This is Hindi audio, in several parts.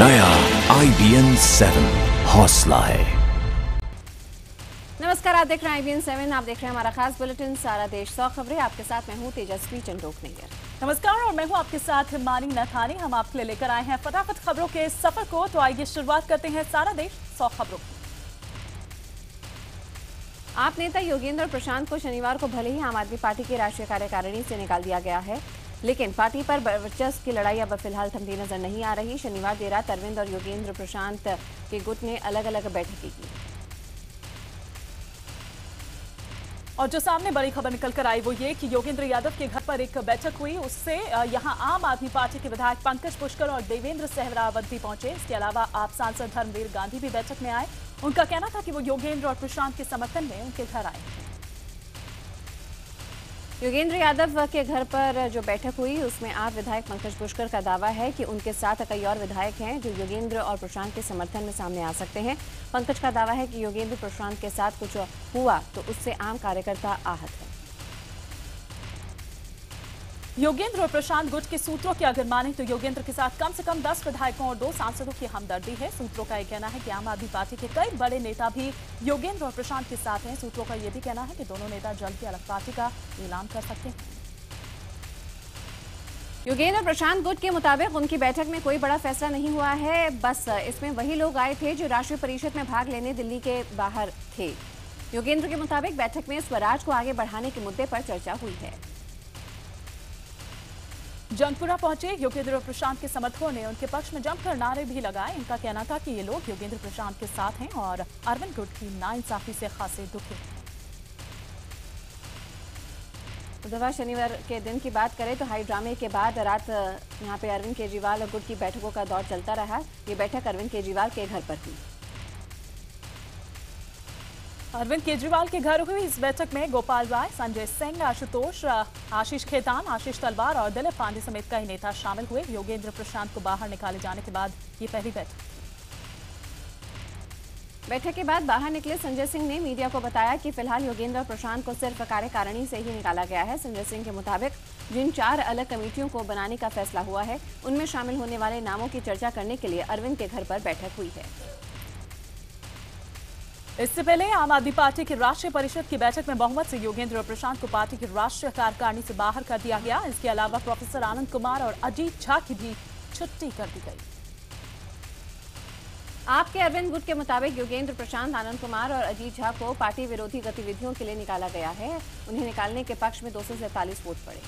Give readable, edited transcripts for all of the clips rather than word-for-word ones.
नया IBN 7 हौसला है। नमस्कार, आप देख रहे हैं IBN 7। आप देख रहे हैं हमारा खास बुलेटिन सारा देश 100 खबरें। आपके साथ मैं हूं तेजस्वी चंडोकनेगर। नमस्कार और मैं हूं आपके साथ मानी नथानी। हम आपके लिए लेकर आए हैं फटाफट खबरों के सफर को। तो आइए शुरुआत करते हैं सारा देश 100 खबरों की। आप नेता योगेंद्र प्रशांत को शनिवार को भले ही आम आदमी पार्टी की राष्ट्रीय कार्यकारिणी से निकाल दिया गया है, लेकिन पार्टी पर वर्चस्व की लड़ाई अब फिलहाल थमती नजर नहीं आ रही। शनिवार देर रात अरविंद और योगेंद्र प्रशांत के गुट ने अलग अलग बैठकें की और जो सामने बड़ी खबर निकल कर आई वो ये कि योगेंद्र यादव के घर पर एक बैठक हुई। उससे यहां आम आदमी पार्टी के विधायक पंकज पुष्कर और देवेंद्र सहरावत भी पहुंचे। इसके अलावा आप सांसद धर्मवीर गांधी भी बैठक में आए। उनका कहना था कि वो योगेंद्र और प्रशांत के समर्थन में उनके घर आए। योगेंद्र यादव के घर पर जो बैठक हुई उसमें आप विधायक पंकज पुष्कर का दावा है कि उनके साथ कई और विधायक हैं जो योगेंद्र और प्रशांत के समर्थन में सामने आ सकते हैं। पंकज का दावा है कि योगेंद्र प्रशांत के साथ कुछ हुआ तो उससे आम कार्यकर्ता आहत है। योगेंद्र और प्रशांत गुट के सूत्रों की अगर माने तो योगेंद्र के साथ कम से कम 10 विधायकों और 2 सांसदों की हमदर्दी है। सूत्रों का यह कहना है कि आम आदमी पार्टी के कई बड़े नेता भी योगेंद्र और प्रशांत के साथ हैं। सूत्रों का यह भी कहना है कि दोनों नेता जल्द ही अलग पार्टी का ऐलान कर सकते हैं। योगेंद्र प्रशांत गुट के मुताबिक उनकी बैठक में कोई बड़ा फैसला नहीं हुआ है, बस इसमें वही लोग आए थे जो राष्ट्रीय परिषद में भाग लेने दिल्ली के बाहर थे। योगेंद्र के मुताबिक बैठक में स्वराज को आगे बढ़ाने के मुद्दे पर चर्चा हुई है। जंगपुरा पहुंचे योगेंद्र और प्रशांत के समर्थकों ने उनके पक्ष में जमकर नारे भी लगाए। इनका कहना था कि ये लोग योगेंद्र प्रशांत के साथ हैं और अरविंद गुट की नाइंसाफी से खासे दुखी हैं। बुधवार शनिवार के दिन की बात करें तो हाई ड्रामे के बाद रात यहां पे अरविंद केजरीवाल और गुट की बैठकों का दौर चलता रहा। ये बैठक अरविंद केजरीवाल के घर पर हुई। अरविंद केजरीवाल के घर हुई इस बैठक में गोपाल राय, संजय सिंह, आशुतोष, आशीष खेतान, आशीष तलवार और दिलीप पांडे समेत कई नेता शामिल हुए। योगेंद्र प्रशांत को बाहर निकाले जाने के बाद ये पहली बैठक के बाद बाहर निकले संजय सिंह ने मीडिया को बताया कि फिलहाल योगेंद्र और प्रशांत को सिर्फ कार्यकारिणी से ही निकाला गया है। संजय सिंह के मुताबिक जिन 4 अलग कमेटियों को बनाने का फैसला हुआ है उनमें शामिल होने वाले नामों की चर्चा करने के लिए अरविंद के घर पर बैठक हुई है। इससे पहले आम आदमी पार्टी की राष्ट्रीय परिषद की बैठक में बहुमत से योगेंद्र और प्रशांत को पार्टी की राष्ट्रीय कार्यकारिणी से बाहर कर दिया गया। इसके अलावा प्रोफेसर आनंद कुमार और अजीत झा की भी छुट्टी कर दी गई। आपके अरविंद गुट के मुताबिक योगेंद्र प्रशांत, आनंद कुमार और अजीत झा को पार्टी विरोधी गतिविधियों के लिए निकाला गया है। उन्हें निकालने के पक्ष में 247 वोट पड़े।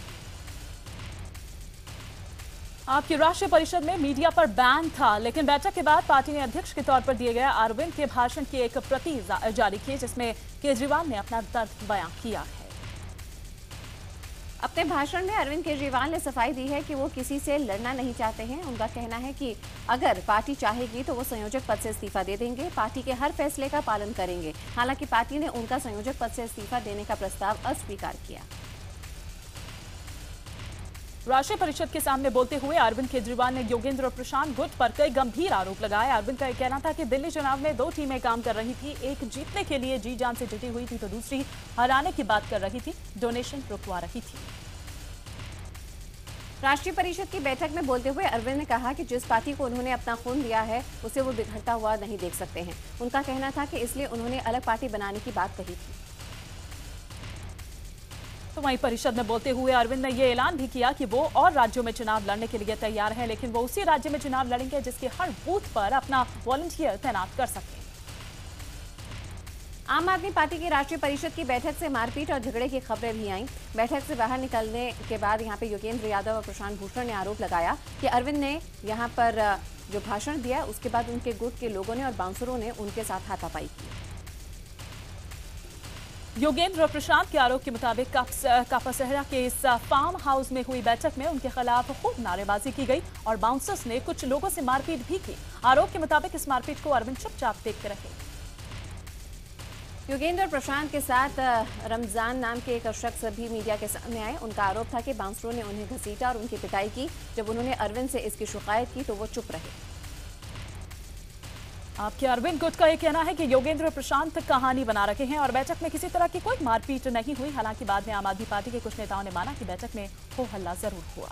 आपकी राष्ट्रीय परिषद में मीडिया पर बैन था, लेकिन बैठक के बाद पार्टी ने अध्यक्ष के तौर पर दिए गए अरविंद के भाषण की एक प्रति जारी की जिसमें केजरीवाल ने अपना दर्द बयां किया है। अपने भाषण में अरविंद केजरीवाल ने सफाई दी है कि वो किसी से लड़ना नहीं चाहते हैं। उनका कहना है कि अगर पार्टी चाहेगी तो वो संयोजक पद से इस्तीफा दे देंगे, पार्टी के हर फैसले का पालन करेंगे। हालांकि पार्टी ने उनका संयोजक पद से इस्तीफा देने का प्रस्ताव अस्वीकार किया। राष्ट्रीय परिषद के सामने बोलते हुए अरविंद केजरीवाल ने योगेंद्र और प्रशांत गुट पर कई गंभीर आरोप लगाए। अरविंद का यह कहना था कि दिल्ली चुनाव में 2 टीमें काम कर रही थी, एक जीतने के लिए जी जान से जुटी हुई थी तो दूसरी हराने की बात कर रही थी, डोनेशन रुकवा रही थी। राष्ट्रीय परिषद की बैठक में बोलते हुए अरविंद ने कहा कि जिस पार्टी को उन्होंने अपना खून दिया है उसे वो बिखरता हुआ नहीं देख सकते हैं। उनका कहना था कि इसलिए उन्होंने अलग पार्टी बनाने की बात कही थी। तो वहीं परिषद में बोलते हुए अरविंद ने यह ऐलान भी किया कि वो और राज्यों में चुनाव लड़ने के लिए तैयार हैं, लेकिन वो उसी राज्य में चुनाव लड़ेंगे जिसके हर बूथ पर अपना वॉलंटियर तैनात कर सकें। आम आदमी पार्टी की राष्ट्रीय परिषद की बैठक से मारपीट और झगड़े की खबरें भी आईं। बैठक से बाहर निकलने के बाद यहां पे योगेंद्र यादव और प्रशांत भूषण ने आरोप लगाया कि अरविंद ने यहां पर जो भाषण दिया उसके बाद उनके गुट के लोगों ने और बाउंसरों ने उनके साथ हाथापाई की। योगेंद्र और प्रशांत के आरोप के मुताबिक कापासहरा के इस फार्म हाउस में हुई बैठक में उनके खिलाफ खूब नारेबाजी की गई और बाउंसर्स ने कुछ लोगों से मारपीट भी की। आरोप के मुताबिक इस मारपीट को अरविंद चुपचाप देखते रहे। योगेंद्र और प्रशांत के साथ रमजान नाम के एक शख्स भी मीडिया के सामने आए। उनका आरोप था कि बाउंसरों ने उन्हें घसीटा और उनकी पिटाई की। जब उन्होंने अरविंद से इसकी शिकायत की तो वो चुप रहे। आपके अरविंद गुट का यह कहना है कि योगेंद्र और प्रशांत कहानी बना रखे हैं और बैठक में किसी तरह की कोई मारपीट नहीं हुई। हालांकि बाद में आम आदमी पार्टी के कुछ नेताओं ने माना कि बैठक में हो हल्ला जरूर हुआ।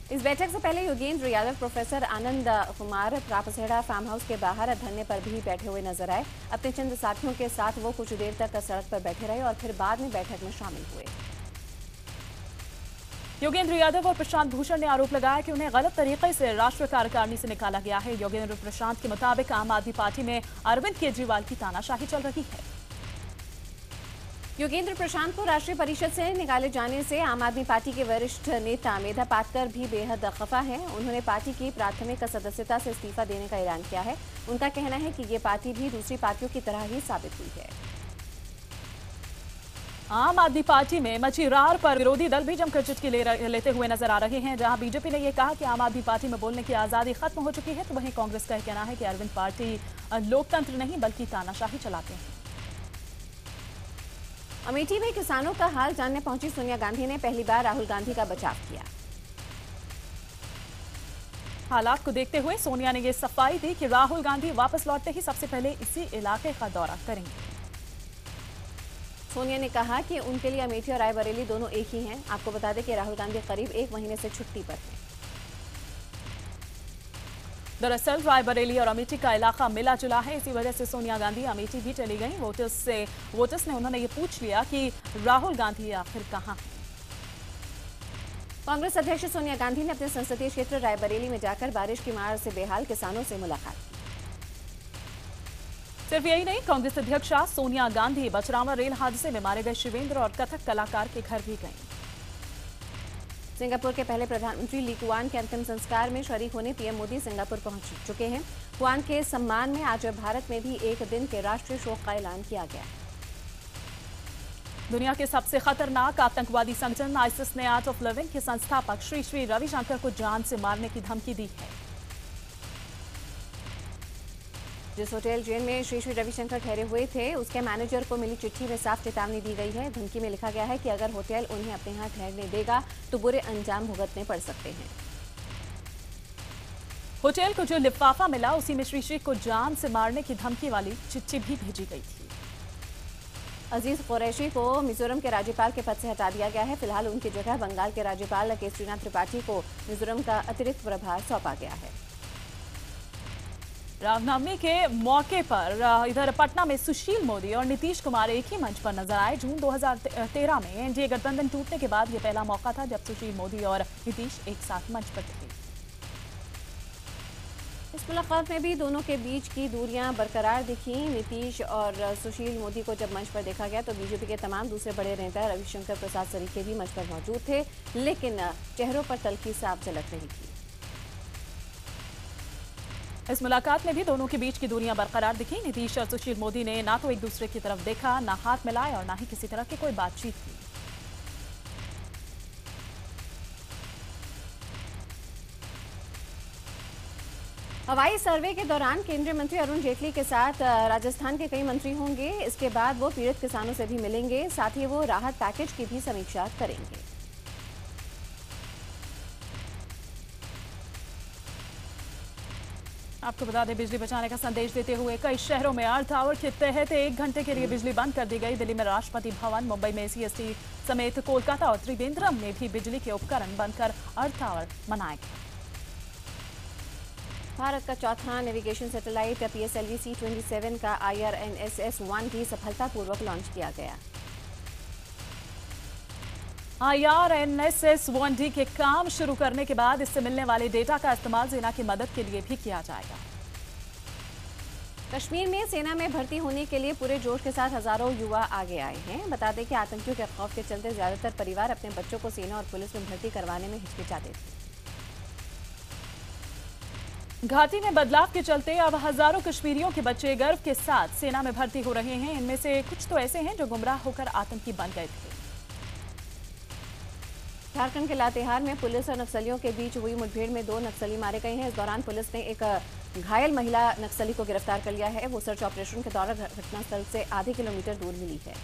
इस बैठक से पहले Yogendra Yadav professor Anand Kumar प्रापसेड़ा farm house के बाहर धरने पर भी बैठे हुए नजर आए। अपने चंद साथियों के साथ वो कुछ देर तक सड़क पर बैठे रहे और फिर बाद में बैठक में शामिल हुए। योगेंद्र यादव और प्रशांत भूषण ने आरोप लगाया कि उन्हें गलत तरीके से राष्ट्रीय कार्यकारिणी से निकाला गया है। योगेंद्र प्रशांत के मुताबिक आम आदमी पार्टी में अरविंद केजरीवाल की तानाशाही चल रही है। योगेंद्र प्रशांत को राष्ट्रीय परिषद से निकाले जाने से आम आदमी पार्टी के वरिष्ठ नेता मेधा पाटकर भी बेहद खफा हैं। उन्होंने पार्टी की प्राथमिक सदस्यता से इस्तीफा देने का ऐलान किया है। उनका कहना है कि ये पार्टी भी दूसरी पार्टियों की तरह ही साबित हुई है। आम आदमी पार्टी में मची रार पर विरोधी दल भी जमकर चुटकी लेते हुए नजर आ रहे हैं। जहां बीजेपी ने यह कहा कि आम आदमी पार्टी में बोलने की आजादी खत्म हो चुकी है, तो वहीं कांग्रेस का कहना है कि अरविंद पार्टी लोकतंत्र नहीं बल्कि तानाशाही चलाते हैं। अमेठी में किसानों का हाल जानने पहुंची सोनिया गांधी ने पहली बार राहुल गांधी का बचाव किया। हालात को देखते हुए सोनिया ने यह सफाई दी कि राहुल गांधी वापस लौटते ही सबसे पहले इसी इलाके का दौरा करेंगे। सोनिया ने कहा कि उनके लिए अमेठी और रायबरेली दोनों एक ही हैं। आपको बता दें कि राहुल गांधी करीब 1 महीने से छुट्टी पर हैं। दरअसल रायबरेली और अमेठी का इलाका मिला जुला है, इसी वजह से सोनिया गांधी अमेठी भी चली गई। वोटर्स ने उन्होंने ये पूछ लिया कि राहुल गांधी आखिर कहां हैं। कांग्रेस अध्यक्ष सोनिया गांधी ने अपने संसदीय क्षेत्र रायबरेली में जाकर बारिश की मार से बेहाल किसानों से मुलाकात की। सिर्फ यही नहीं, कांग्रेस अध्यक्षा सोनिया गांधी बचरावा रेल हादसे में मारे गए शिवेंद्र और कथक कलाकार के घर भी गईं। सिंगापुर के पहले प्रधानमंत्री ली कुआन के अंतिम संस्कार में शरीक होने पीएम मोदी सिंगापुर पहुंच चुके हैं। कुआन के सम्मान में आज भारत में भी एक दिन के राष्ट्रीय शोक का ऐलान किया गया है। दुनिया के सबसे खतरनाक आतंकवादी संगठन आईसिस ने आर्ट ऑफ लिविंग के संस्थापक श्री रविशंकर को जान से मारने की धमकी दी है। जिस होटल जेल में श्री रविशंकर ठहरे हुए थे, उसके मैनेजर को मिली चिट्ठी में साफ चेतावनी दी गई है। धमकी में लिखा गया है कि अगर होटल उन्हें अपने यहाँ ठहरने देगा तो बुरे अंजाम भुगतने पड़ सकते हैं। होटल को जो लिफाफा मिला उसी में श्री को जान से मारने की धमकी वाली चिट्ठी भी भेजी गई थी। अजीज कुरैशी को मिजोरम के राज्यपाल के पद से हटा दिया गया है। फिलहाल उनकी जगह बंगाल के राज्यपाल केसरीनाथ त्रिपाठी को मिजोरम का अतिरिक्त प्रभार सौंपा गया है। रामनवमी के मौके पर इधर पटना में सुशील मोदी और नीतीश कुमार एक ही मंच पर नजर आए। जून 2013 में एनडीए गठबंधन टूटने के बाद यह पहला मौका था जब सुशील मोदी और नीतीश एक साथ मंच पर थे। इस मुलाकात में भी दोनों के बीच की दूरियां बरकरार दिखी। नीतीश और सुशील मोदी को जब मंच पर देखा गया तो बीजेपी के तमाम दूसरे बड़े नेता रविशंकर प्रसाद सरीखे भी मंच पर मौजूद थे, लेकिन चेहरों पर तल्खी साफ झलक रही थी। इस मुलाकात में भी दोनों के बीच की दूरियां बरकरार दिखी। नीतीश और सुशील मोदी ने ना तो एक दूसरे की तरफ देखा, ना हाथ मिलाए और ना ही किसी तरह की कोई बातचीत की। हवाई सर्वे के दौरान केंद्रीय मंत्री अरुण जेटली के साथ राजस्थान के कई मंत्री होंगे। इसके बाद वो पीड़ित किसानों से भी मिलेंगे, साथ ही वो राहत पैकेज की भी समीक्षा करेंगे। आपको बता दें, बिजली बचाने का संदेश देते हुए कई शहरों में अर्थ आवर के तहत 1 घंटे के लिए बिजली बंद कर दी गई। दिल्ली में राष्ट्रपति भवन, मुंबई में सीएसटी समेत कोलकाता और त्रिवेंद्रम में भी बिजली के उपकरण बंद कर अर्थ आवर मनाया गया। भारत का चौथा नेविगेशन सैटेलाइट PSLV C-27 का IRNSS-1 भी सफलतापूर्वक लॉन्च किया गया। IRNSS-1D के काम शुरू करने के बाद इससे मिलने वाले डेटा का इस्तेमाल सेना की मदद के लिए भी किया जाएगा। कश्मीर में सेना में भर्ती होने के लिए पूरे जोश के साथ हजारों युवा आगे आए हैं। बता दें कि आतंकियों के खौफ के चलते ज्यादातर परिवार अपने बच्चों को सेना और पुलिस में भर्ती करवाने में हिचकिचाते थे। घाटी में बदलाव के चलते अब हजारों कश्मीरियों के बच्चे गर्व के साथ सेना में भर्ती हो रहे हैं। इनमें से कुछ तो ऐसे हैं जो गुमराह होकर आतंकी बन गए थे। झारखंड के लातेहार में पुलिस और नक्सलियों के बीच हुई मुठभेड़ में 2 नक्सली मारे गए हैं। इस दौरान पुलिस ने एक घायल महिला नक्सली को गिरफ्तार कर लिया है। वो सर्च ऑपरेशन के दौरान घटनास्थल से आधे किलोमीटर दूर मिली है।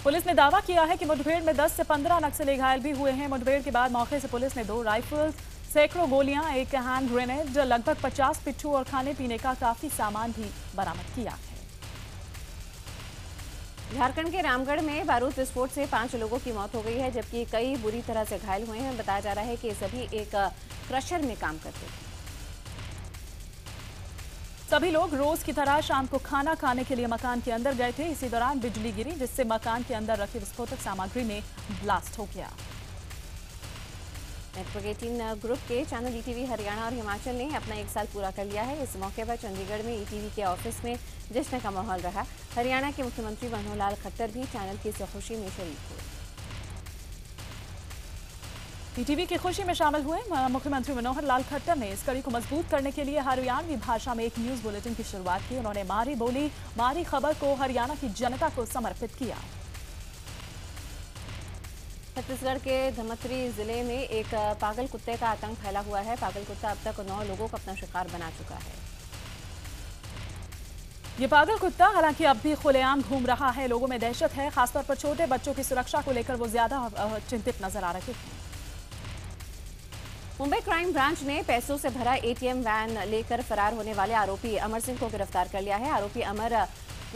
पुलिस ने दावा किया है कि मुठभेड़ में 10 से 15 नक्सली घायल भी हुए हैं। मुठभेड़ के बाद मौके से पुलिस ने 2 राइफल्स, सैकड़ों गोलियां, एक हैंड ग्रेनेड, लगभग 50 पिट्ठू और खाने पीने का काफी सामान भी बरामद किया है। झारखंड के रामगढ़ में बारूद विस्फोट से 5 लोगों की मौत हो गई है, जबकि कई बुरी तरह से घायल हुए हैं। बताया जा रहा है कि ये सभी एक क्रशर में काम करते थे। सभी लोग रोज की तरह शाम को खाना खाने के लिए मकान के अंदर गए थे। इसी दौरान बिजली गिरी, जिससे मकान के अंदर रखी विस्फोटक सामग्री में ब्लास्ट हो गया। नेटवर्क 18 ग्रुप के चैनल ईटीवी हरियाणा और हिमाचल ने अपना 1 साल पूरा कर लिया है। इस मौके पर चंडीगढ़ में ईटीवी के ऑफिस में जश्न का माहौल रहा। हरियाणा के मुख्यमंत्री मनोहर लाल खट्टर भी चैनल की इस खुशी में शरीक हुए। ईटीवी की खुशी में शामिल हुए मुख्यमंत्री मनोहर लाल खट्टर ने इस कड़ी को मजबूत करने के लिए हरियाणवी भाषा में एक न्यूज बुलेटिन की शुरुआत की। उन्होंने मारी बोली मारी खबर को हरियाणा की जनता को समर्पित किया। छत्तीसगढ़ के धमतरी जिले में एक पागल कुत्ते का आतंक फैला हुआ है। पागल कुत्ता अब तक 9 लोगों को अपना शिकार बना चुका है। ये पागल कुत्ता हालांकि अब भी खुलेआम घूम रहा है। लोगों में दहशत है, खासतौर पर छोटे बच्चों की सुरक्षा को लेकर वो ज्यादा चिंतित नजर आ रहे हैं। मुंबई क्राइम ब्रांच ने पैसों से भरा एटीएम वैन लेकर फरार होने वाले आरोपी अमर सिंह को गिरफ्तार कर लिया है। आरोपी अमर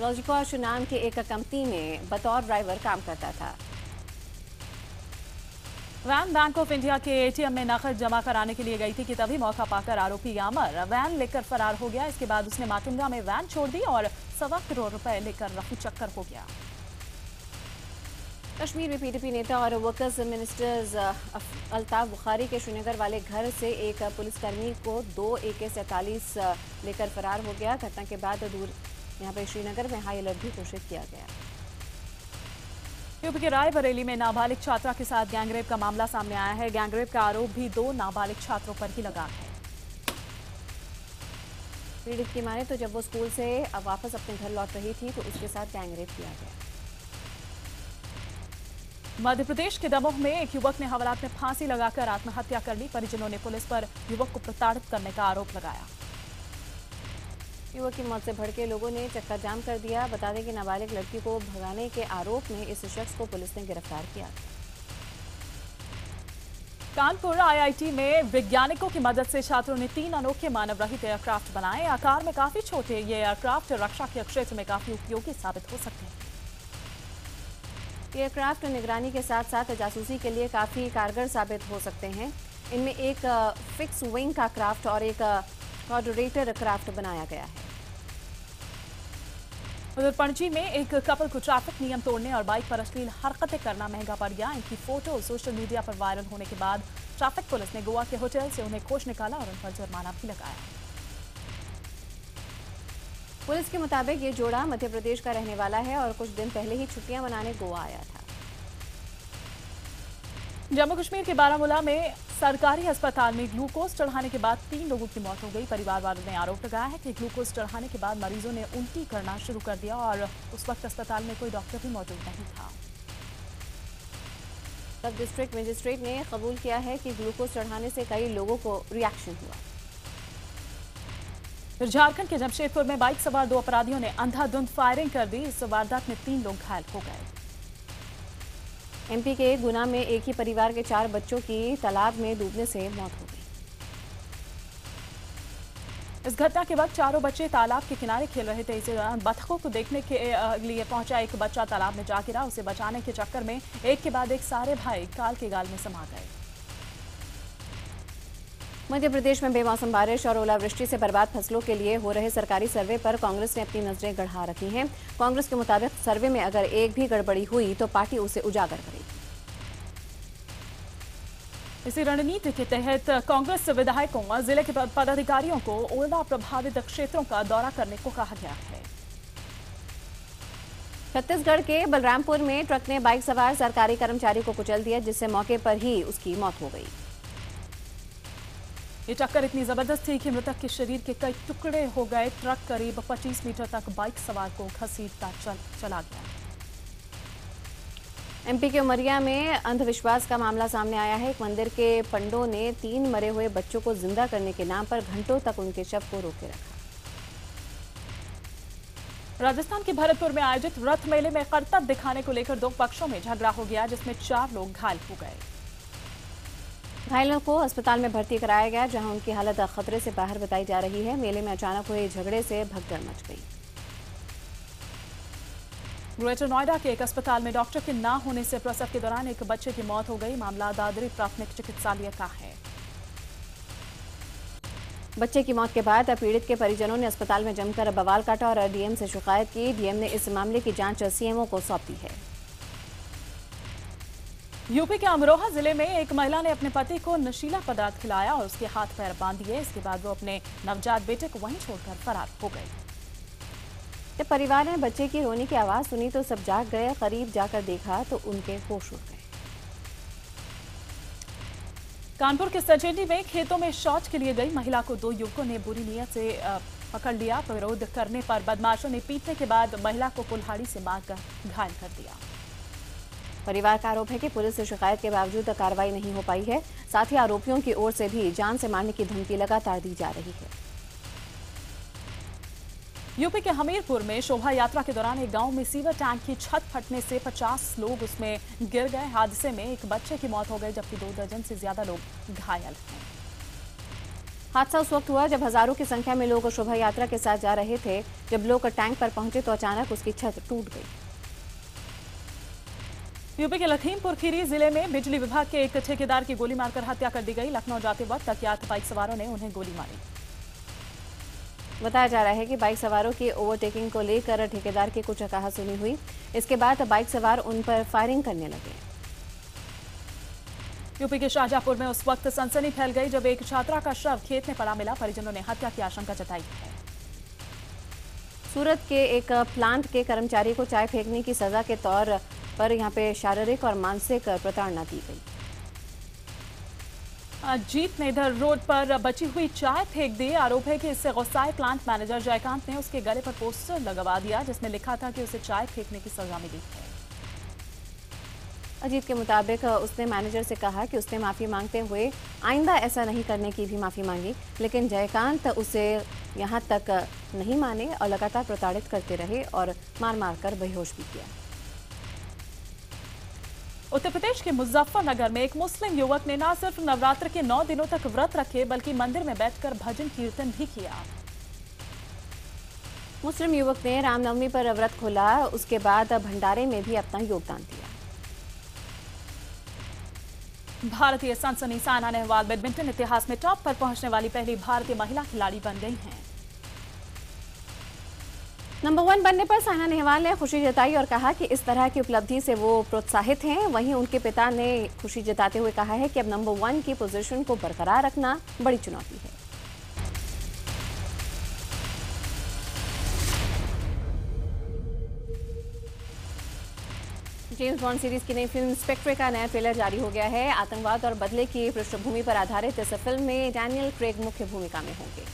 लॉजिकॉश नाम के एक कंपनी में बतौर ड्राइवर काम करता था। वैन बैंक ऑफ इंडिया के एटीएम में नकद जमा कराने के लिए गई थी कि तभी मौका पाकर आरोपी अमर वैन लेकर फरार हो गया। इसके बाद उसने माटुंगा में वैन छोड़ दी और 1.25 करोड़ रुपए लेकर रफू चक्कर हो गया। कश्मीर में पीडीपी नेता और वर्कर्स मिनिस्टर्स अल्ताफ बुखारी के श्रीनगर वाले घर से एक पुलिसकर्मी को 2 AK-47 लेकर फरार हो गया। घटना के बाद दूर यहाँ पर श्रीनगर में हाई अलर्ट भी घोषित किया गया। यूपी के रायबरेली में नाबालिग छात्रा के साथ गैंगरेप का मामला सामने आया है। गैंगरेप का आरोप भी 2 नाबालिग छात्रों पर ही लगा है। पीड़ित की माने तो जब वो स्कूल से वापस अपने घर लौट रही थी तो उसके साथ गैंगरेप किया गया। मध्य प्रदेश के दमोह में एक युवक ने हवालात में फांसी लगाकर आत्महत्या कर ली। परिजनों ने पुलिस पर युवक को प्रताड़ित करने का आरोप लगाया। युवक की मौत से भड़के लोगों ने चक्का जाम कर दिया। बता दें कि नाबालिग लड़की को भगाने के आरोप में इस शख्स को पुलिस ने गिरफ्तार किया। कानपुर आईआईटी में वैज्ञानिकों की मदद से छात्रों ने 3 अनोखे मानव रहित एयरक्राफ्ट बनाए। आकार में काफी छोटे ये एयरक्राफ्ट रक्षा के क्षेत्र में काफी उपयोगी साबित हो सकते हैं। एयरक्राफ्ट निगरानी के साथ साथ जासूसी के लिए काफी कारगर साबित हो सकते हैं। इनमें एक फिक्स विंग का क्राफ्ट और एक क्वाड्रेटर क्राफ्ट बनाया गया है। उधर पणजी में एक कपल को ट्रैफिक नियम तोड़ने और बाइक पर अश्लील हरकतें करना महंगा पड़ गया। इनकी फोटो सोशल मीडिया पर वायरल होने के बाद ट्रैफिक पुलिस ने गोवा के होटल से उन्हें खोज निकाला और उन पर जुर्माना भी लगाया। पुलिस के मुताबिक ये जोड़ा मध्य प्रदेश का रहने वाला है और कुछ दिन पहले ही छुट्टियां मनाने गोवा आया था। जम्मू कश्मीर के बारामूला में सरकारी अस्पताल में ग्लूकोज चढ़ाने के बाद 3 लोगों की मौत हो गई। परिवार वालों ने आरोप लगाया है कि ग्लूकोज चढ़ाने के बाद मरीजों ने उल्टी करना शुरू कर दिया और उस वक्त अस्पताल में कोई डॉक्टर भी मौजूद नहीं था। सब डिस्ट्रिक्ट मजिस्ट्रेट ने कबूल किया है कि ग्लूकोज चढ़ाने से कई लोगों को रिएक्शन हुआ। फिर झारखंड के जमशेदपुर में बाइक सवार 2 अपराधियों ने अंधाधुंध फायरिंग कर दी। इस वारदात में 3 लोग घायल हो गए। एमपी के गुना में एक ही परिवार के 4 बच्चों की तालाब में डूबने से मौत हो गई। इस घटना के बाद चारों बच्चे तालाब के किनारे खेल रहे थे। इसी दौरान बतखों को देखने के लिए पहुंचा एक बच्चा तालाब में जा गिरा। उसे बचाने के चक्कर में एक के बाद एक सारे भाई काल के गाल में समा गए। मध्य प्रदेश में बेमौसम बारिश और ओलावृष्टि से बर्बाद फसलों के लिए हो रहे सरकारी सर्वे पर कांग्रेस ने अपनी नजरें गड़ा रखी हैं। कांग्रेस के मुताबिक सर्वे में अगर एक भी गड़बड़ी हुई तो पार्टी उसे उजागर करेगी। इसी रणनीति के तहत कांग्रेस विधायकों और जिले के पदाधिकारियों को ओला प्रभावित क्षेत्रों का दौरा करने को कहा गया है। छत्तीसगढ़ के बलरामपुर में ट्रक ने बाइक सवार सरकारी कर्मचारी को कुचल दिया, जिससे मौके पर ही उसकी मौत हो गई। ये टक्कर इतनी जबरदस्त थी कि मृतक के शरीर के कई टुकड़े हो गए। ट्रक करीब 25 मीटर तक बाइक सवार को घसीटता चला गया। एमपी के उमरिया में अंधविश्वास का मामला सामने आया है। एक मंदिर के पंडों ने 3 मरे हुए बच्चों को जिंदा करने के नाम पर घंटों तक उनके शव को रोके रखा। राजस्थान के भरतपुर में आयोजित रथ मेले में करतब दिखाने को लेकर 2 पक्षों में झगड़ा हो गया, जिसमें 4 लोग घायल हो गए। घायलों को अस्पताल में भर्ती कराया गया, जहां उनकी हालत खतरे से बाहर बताई जा रही है। मेले में अचानक हुए झगड़े से भगदड़ मच गई। ग्रेटर नोएडा के एक अस्पताल में डॉक्टर के ना होने से प्रसव के दौरान एक बच्चे की मौत हो गई। मामला दादरी प्राथमिक चिकित्सालय का है। बच्चे की मौत के बाद पीड़ित के परिजनों ने अस्पताल में जमकर बवाल काटा और डीएम से शिकायत की। डीएम ने इस मामले की जांच सीएमओ को सौंप दी है। यूपी के अमरोहा जिले में एक महिला ने अपने पति को नशीला पदार्थ खिलाया और उसके हाथ पैर बांध दिए। इसके बाद वो अपने नवजात बेटे को वहीं छोड़कर फरार हो गई। जब परिवार ने बच्चे की रोने की आवाज सुनी तो सब जाग गए। करीब जाकर देखा तो उनके होश उड़ गए। कानपुर के सचेंडी में खेतों में शौच के लिए गई महिला को दो युवकों ने बुरी नीयत से पकड़ लिया। विरोध करने पर बदमाशों ने पीटने के बाद महिला को कुल्हाड़ी से मारकर घायल कर दिया। परिवार का आरोप है कि पुलिस से शिकायत के बावजूद कार्रवाई नहीं हो पाई है। साथ ही आरोपियों की ओर से भी जान से मारने की धमकी लगातार दी जा रही है। यूपी के हमीरपुर में शोभा यात्रा के दौरान एक गांव में सीवर टैंक की छत फटने से 50 लोग उसमें गिर गए। हादसे में एक बच्चे की मौत हो गई जबकि 2 दर्जन से ज्यादा लोग घायल हैं। हादसा उस वक्त हुआ जब हजारों की संख्या में लोग शोभा यात्रा के साथ जा रहे थे। जब लोग टैंक पर पहुंचे तो अचानक उसकी छत टूट गई। यूपी के लखीमपुर खीरी जिले में बिजली विभाग के एक ठेकेदार की गोली मारकर हत्या कर दी गई। लखनऊ जाते वक्त अज्ञात बाइक सवारों ने उन्हें गोली मारी। बताया जा रहा है कि बाइक सवारों की ओवरटेकिंग को लेकर ठेकेदार की कुछ कहासुनी हुई। इसके बाद बाइक सवार उन पर फायरिंग करने लगे। यूपी के शाहजहांपुर में उस वक्त सनसनी फैल गई जब एक छात्रा का शव खेत में पड़ा मिला। परिजनों ने हत्या की आशंका जताई है। सूरत के एक प्लांट के कर्मचारी को चाय फेंकने की सजा के तौर पर यहां पे शारीरिक और मानसिक प्रताड़ना दी गई। जीत ने इधर रोड पर बची हुई चाय फेंक दी। आरोप है कि इससे गुस्साए प्लांट मैनेजर जयकांत ने उसके गले पर पोस्टर लगवा दिया जिसमें लिखा था कि उसे चाय फेंकने की सजा मिली है। अजीत के मुताबिक उसने मैनेजर से कहा कि उसने माफी मांगते हुए आइंदा ऐसा नहीं करने की भी माफी मांगी, लेकिन जयकांत उसे यहां तक नहीं माने और लगातार प्रताड़ित करते रहे और मार मार कर बेहोश भी किया। उत्तर प्रदेश के मुजफ्फरनगर में एक मुस्लिम युवक ने न सिर्फ नवरात्र के 9 दिनों तक व्रत रखे बल्कि मंदिर में बैठकर भजन कीर्तन भी किया। मुस्लिम युवक ने रामनवमी पर व्रत खोला। उसके बाद भंडारे में भी अपना योगदान दिया। भारतीय सनसनी साइना नेहवाल बैडमिंटन इतिहास में टॉप पर पहुंचने वाली पहली भारतीय महिला खिलाड़ी बन गई हैं। नंबर 1 बनने पर साइना नेहवाल ने खुशी जताई और कहा कि इस तरह की उपलब्धि से वो प्रोत्साहित हैं। वहीं उनके पिता ने खुशी जताते हुए कहा है कि अब नंबर 1 की पोजीशन को बरकरार रखना बड़ी चुनौती है। जेम्स बॉन्ड सीरीज की नई फिल्म स्पेक्ट्रे का नया ट्रेलर जारी हो गया है। आतंकवाद और बदले की पृष्ठभूमि पर आधारित इस फिल्म में डैनियल क्रेग मुख्य भूमिका में होंगे।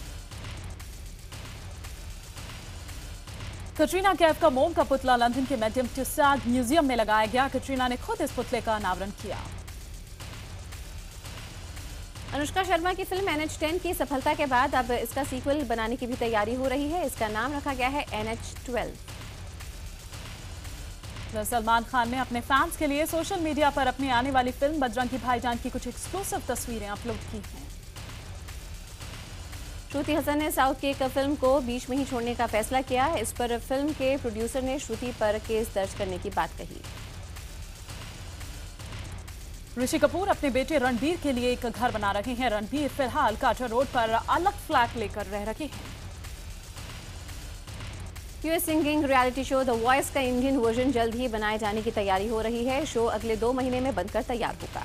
कटरीना कैफ का मोम का पुतला लंदन के मेडियम टुसाड म्यूजियम में लगाया गया। कटरीना ने खुद इस पुतले का अनावरण किया। अनुष्का शर्मा की फिल्म NH10 की सफलता के बाद अब इसका सीक्वल बनाने की भी तैयारी हो रही है। इसका नाम रखा गया है NH12। सलमान खान ने अपने फैंस के लिए सोशल मीडिया पर अपनी आने वाली फिल्म बजरंगी भाईजान की कुछ एक्सक्लूसिव तस्वीरें अपलोड की हैं। श्रुति हसन ने साउथ की एक फिल्म को बीच में ही छोड़ने का फैसला किया। इस पर फिल्म के प्रोड्यूसर ने श्रुति पर केस दर्ज करने की बात कही। ऋषि कपूर अपने बेटे रणबीर के लिए एक घर बना रहे हैं। रणबीर फिलहाल काठा रोड पर अलग फ्लैट लेकर रह रहे हैं। US singing reality show the voice का इंडियन वर्जन जल्द ही बनाए जाने की तैयारी हो रही है। शो अगले 2 महीने में बनकर तैयार होगा।